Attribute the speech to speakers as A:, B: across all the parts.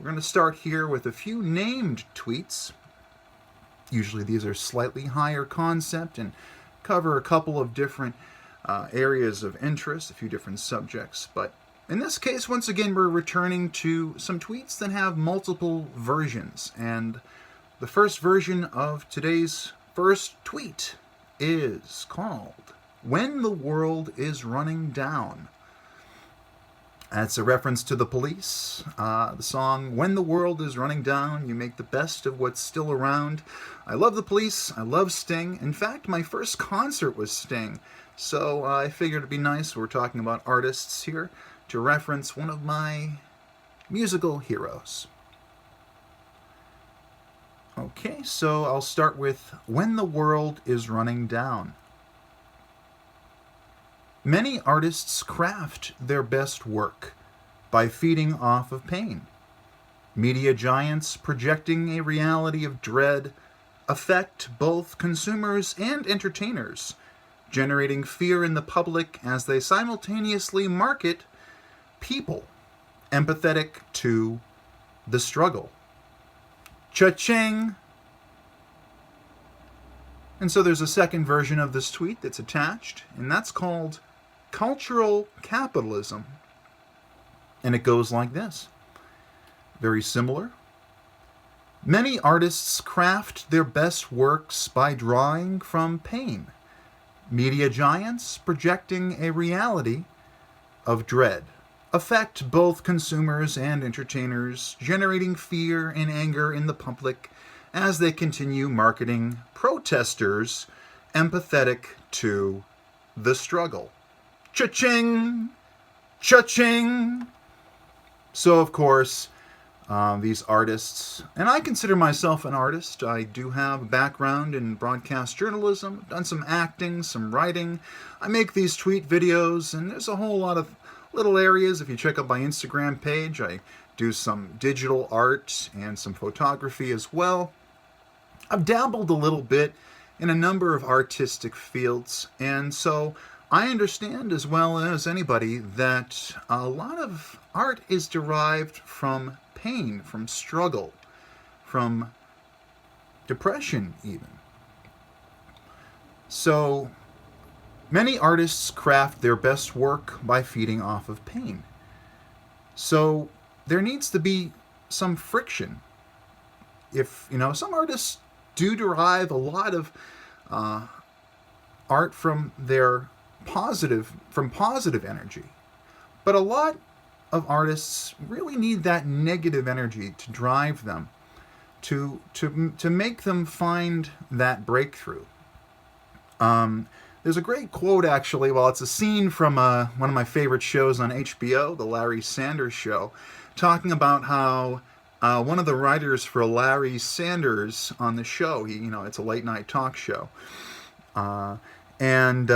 A: going to start here with a few named tweets. Usually these are slightly higher concept and cover a couple of different areas of interest, a few different subjects. But in this case, once again, we're returning to some tweets that have multiple versions. And the first version of today's first tweet is called "When the World is Running Down." That's a reference to The Police, the song "When the World is Running Down, You Make the Best of What's Still Around." I love The Police, I love Sting. In fact, my first concert was Sting, so I figured it'd be nice, we're talking about artists here, to reference one of my musical heroes. Okay, so I'll start with "When the World is Running Down." Many artists craft their best work by feeding off of pain. Media giants projecting a reality of dread affect both consumers and entertainers, generating fear in the public as they simultaneously market people empathetic to the struggle. Cha-ching! And so there's a second version of this tweet that's attached, and that's called "Cultural Capitalism." And it goes like this. Very similar. Many artists craft their best works by drawing from pain. Media giants projecting a reality of dread affect both consumers and entertainers, generating fear and anger in the public as they continue marketing protesters empathetic to the struggle. Cha-ching! Cha-ching! So, of course, these artists, and I consider myself an artist. I do have a background in broadcast journalism, done some acting, some writing. I make these tweet videos, and there's a whole lot of little areas. If you check out my Instagram page, I do some digital art and some photography as well. I've dabbled a little bit in a number of artistic fields, and so I understand as well as anybody that a lot of art is derived from pain, from struggle, from depression even. So many artists craft their best work by feeding off of pain. So there needs to be some friction. If, some artists do derive a lot of art from their positive energy, but a lot of artists really need that negative energy to drive them, to make them find that breakthrough. There's a great quote, actually. Well, it's a scene from one of my favorite shows on HBO, The Larry Sanders Show, talking about how one of the writers for Larry Sanders on the show, it's a late night talk show, and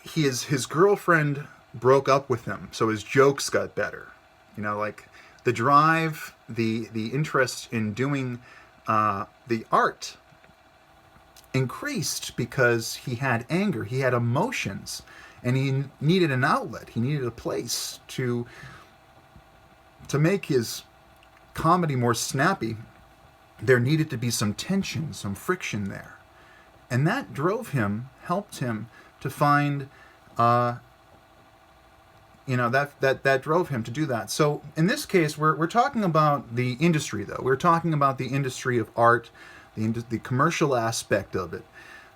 A: his girlfriend broke up with him, so his jokes got better. Like the drive, the interest in doing the art increased because he had anger, he had emotions, and he needed an outlet. He needed a place to make his comedy more snappy. There needed to be some tension, some friction there. And that helped him to find, that drove him to do that. So in this case, we're talking about the industry, though. We're talking about the industry of art, the commercial aspect of it,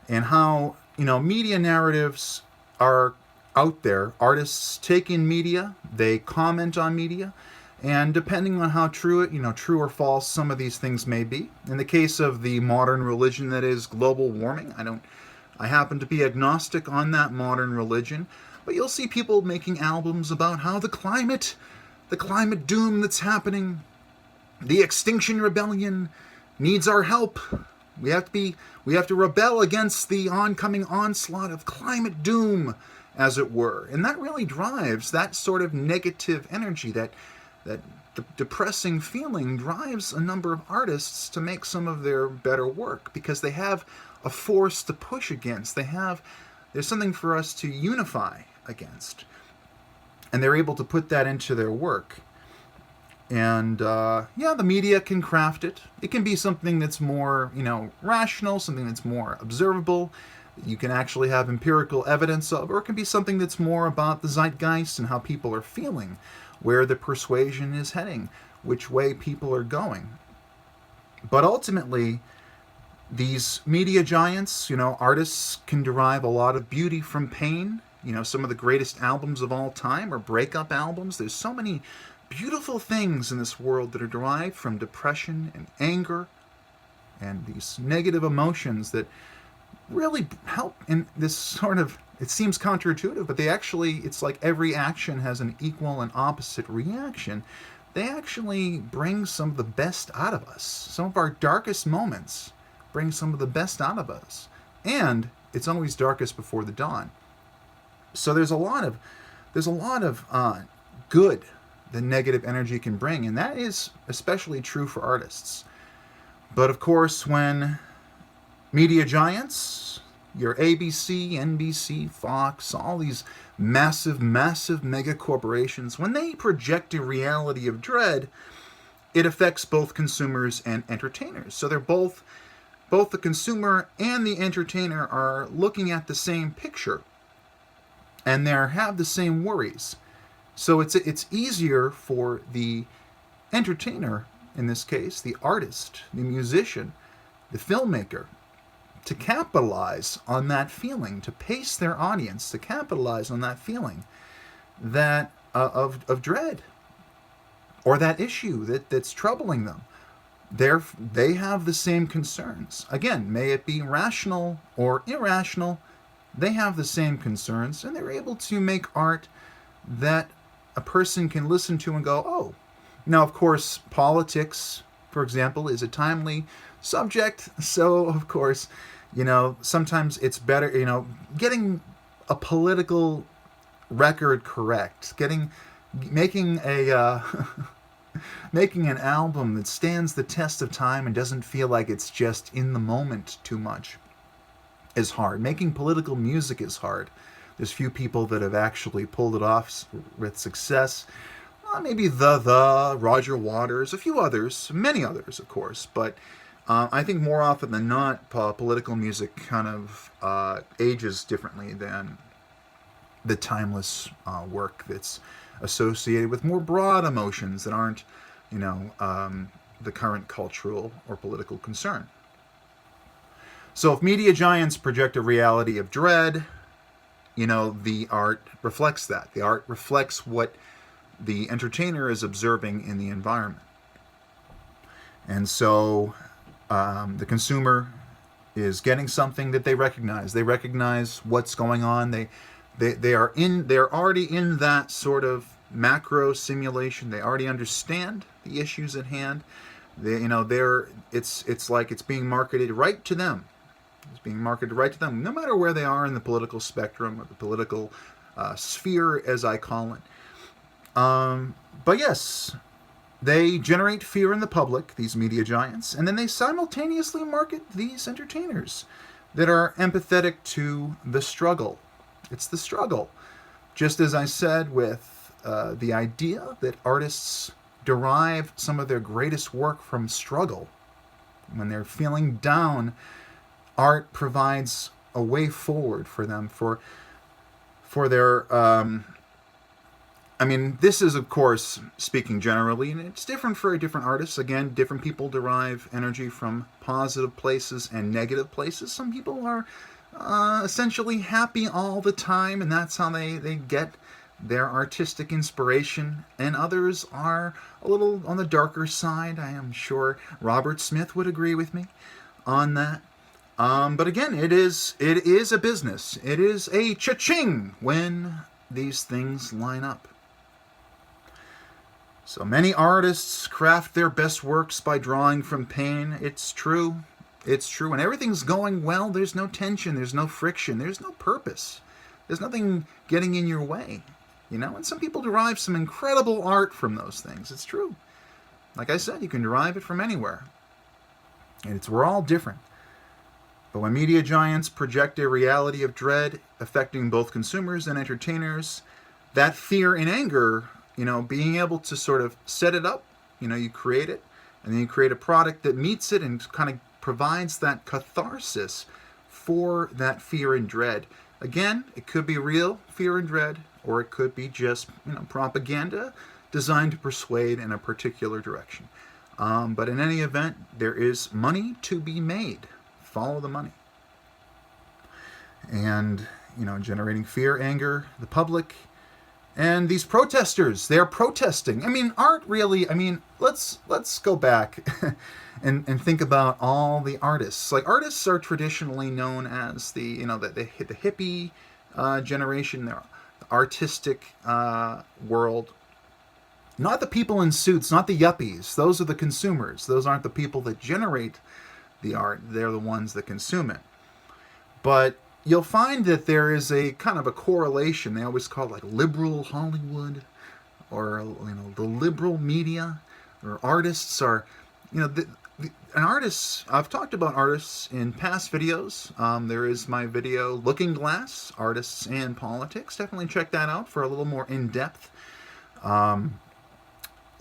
A: and how, media narratives are out there. Artists take in media, they comment on media, and depending on how true or false some of these things may be. In the case of the modern religion that is global warming, I happen to be agnostic on that modern religion, but you'll see people making albums about how the climate doom that's happening, the Extinction Rebellion needs our help. We have to rebel against the oncoming onslaught of climate doom, as it were. And that really drives that sort of negative energy, that depressing feeling drives a number of artists to make some of their better work, because they have a force to push against. There's something for us to unify against. And they're able to put that into their work. And yeah, the media can craft it. It can be something that's more, rational, something that's more observable, you can actually have empirical evidence of, or it can be something that's more about the zeitgeist and how people are feeling, where the persuasion is heading, which way people are going. But ultimately, these media giants, artists can derive a lot of beauty from pain. Some of the greatest albums of all time are breakup albums. There's so many beautiful things in this world that are derived from depression and anger and these negative emotions that really help in this sort of, it seems counterintuitive, but it's like every action has an equal and opposite reaction. They actually bring some of the best out of us. Some of our darkest moments bring some of the best out of us. And it's always darkest before the dawn. So there's a lot of good that negative energy can bring, and that is especially true for artists. But of course, when media giants, your ABC, NBC, Fox, all these massive mega corporations, when they project a reality of dread, it affects both consumers and entertainers. So they're both the consumer and the entertainer are looking at the same picture, and they have the same worries. So it's easier for the entertainer, in this case, the artist, the musician, the filmmaker, to capitalize on that feeling, to pace their audience, to capitalize on that feeling that of dread, or that issue that's troubling them. They have the same concerns. Again, may it be rational or irrational, they have the same concerns, and they're able to make art that a person can listen to and go, oh. Now, of course, politics, for example, is a timely subject. So, of course, sometimes it's better, getting a political record correct, making a making an album that stands the test of time and doesn't feel like it's just in the moment too much is hard. Making political music is hard. There's few people that have actually pulled it off with success. Maybe the Roger Waters, a few others, many others, of course, but I think more often than not, political music kind of ages differently than the timeless work that's associated with more broad emotions that aren't, the current cultural or political concern. So if media giants project a reality of dread, the art reflects that. The art reflects what the entertainer is observing in the environment. And so the consumer is getting something that they recognize. They recognize what's going on. They're already in that sort of macro simulation. They already understand the issues at hand. It's like it's being marketed right to them. It's being marketed right to them, no matter where they are in the political spectrum or the political sphere, as I call it. But yes, they generate fear in the public, these media giants, and then they simultaneously market these entertainers that are empathetic to the struggle. It's the struggle. Just as I said with the idea that artists derive some of their greatest work from struggle. When they're feeling down, art provides a way forward for them, for their this is, of course, speaking generally, and it's different for different artists. Again, different people derive energy from positive places and negative places. Some people are essentially happy all the time, and that's how they get their artistic inspiration. And others are a little on the darker side. I am sure Robert Smith would agree with me on that. But again, it is a business. It is a cha-ching when these things line up. So many artists craft their best works by drawing from pain. It's true. It's true. When everything's going well, there's no tension, there's no friction, there's no purpose. There's nothing getting in your way. And some people derive some incredible art from those things. It's true. Like I said, you can derive it from anywhere. And we're all different. But when media giants project a reality of dread affecting both consumers and entertainers, that fear and anger, being able to sort of set it up You create it, and then you create a product that meets it and kind of provides that catharsis for that fear and dread. Again, it could be real fear and dread, or it could be just propaganda designed to persuade in a particular direction. But in any event, there is money to be made. Follow the money. And, generating fear, anger, the public, and these protesters, they're protesting. Art really, let's go back and think about all the artists. Like, artists are traditionally known as the hippie generation, the artistic world. Not the people in suits, not the yuppies. Those are the consumers. Those aren't the people that generate the art. They're the ones that consume it. But you'll find that there is a kind of a correlation. They always call it like liberal Hollywood, or the liberal media, or artists are, an artist. I've talked about artists in past videos. There is my video Looking Glass, Artists and Politics. Definitely check that out for a little more in-depth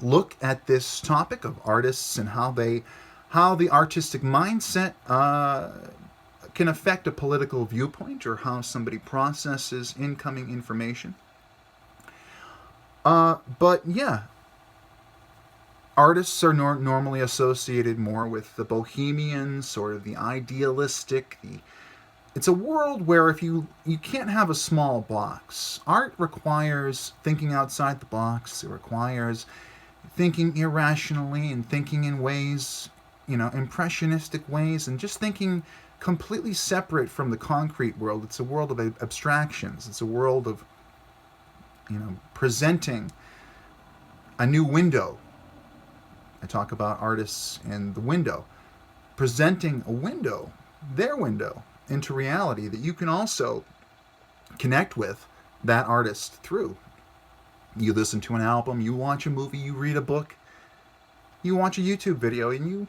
A: look at this topic of artists and how the artistic mindset can affect a political viewpoint, or how somebody processes incoming information. But yeah, artists are normally associated more with the bohemian, sort of the idealistic. It's a world where if you can't have a small box. Art requires thinking outside the box. It requires thinking irrationally and thinking in ways, impressionistic ways, and just thinking completely separate from the concrete world. It's a world of abstractions. It's a world of, presenting a new window. I talk about artists and the window. Presenting a window, their window, into reality that you can also connect with that artist through. You listen to an album, you watch a movie, you read a book, you watch a YouTube video, and you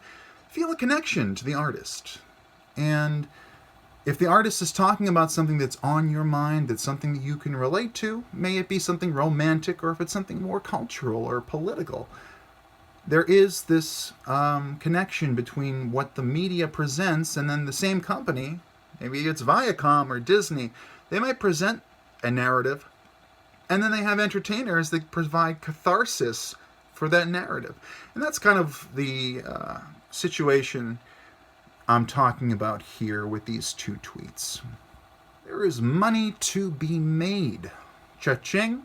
A: feel a connection to the artist. And if the artist is talking about something that's on your mind, that's something that you can relate to, may it be something romantic, or if it's something more cultural or political, there is this connection between what the media presents and then the same company, maybe it's Viacom or Disney, they might present a narrative, and then they have entertainers that provide catharsis for that narrative. And that's kind of the situation I'm talking about here with these two tweets. There is money to be made. Cha-ching.